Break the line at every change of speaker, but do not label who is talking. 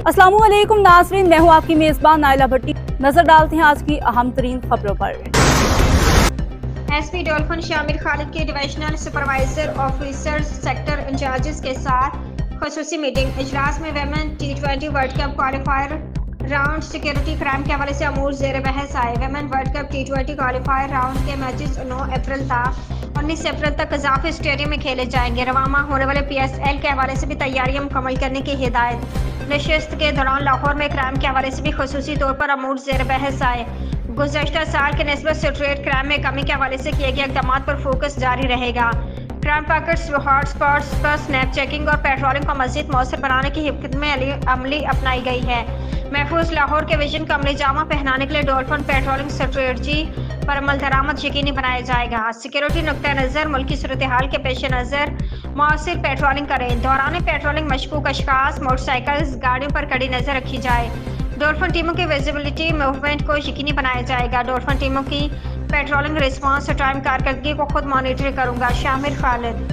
अस्सलामुअलैकुम नाज़रीन, मैं हूँ आपकी मेज़बान नाइला भट्टी। नजर डालते हैं आज की अहम तरीन खबरों पर।
एसपी डॉल्फिन शामिर खालिद के divisional supervisor officers sector incharges के साथ खसूसी मीटिंग। इजलास में women T20 world cup qualifier round security crime के हवाले से अमूर जेर बहस आए। Women world cup T20 qualifier round के मैचेस 9 अप्रैल था 19 अप्रैल तक कजाफी स्टेडियम में खेले जाएंगे। रवामा होने वाले PSL के हवाले से भी तैयारियां मुकम्मल करने की हिदायत। नशिस्त के दौरान लाहौर में क्राइम के हवाले से भी खसूसी तौर पर अमूर जेर बहस आए। गुज़श्ता साल के निस्बत स्ट्रीट क्राइम में कमी के हवाले से किए गए इक़दाम पर फोकस जारी रहेगा। क्राइम पॉकेट्स, हॉट स्पॉट्स पर स्नैप चेकिंग और पेट्रोलिंग को मज़ीद मौसर बनाने की हिकमत में अमली अपनाई गई है। महफूज लाहौर के विजन का अमली जामा पहनाने के लिए डॉल्फिन पेट्रोलिंग स्ट्रेटजी पर अमल दरामद यकीनी बनाया जाएगा। सिक्योरिटी नुक्ता नज़र मुल्की सूरत हाल के पेश नज़र मौसर पेट्रोलिंग करें। दौरान पेट्रोलिंग मशकूक अशखास, मोटरसाइकिल्स, गाड़ियों पर कड़ी नज़र रखी जाए। डॉल्फिन टीमों की विजिबिलिटी मूवमेंट को यकीनी बनाया जाएगा। डॉल्फिन टीमों की पेट्रोलिंग रिस्पांस टाइम कारकर्दगी को खुद मॉनिटर करूंगा। शामिर खालिद।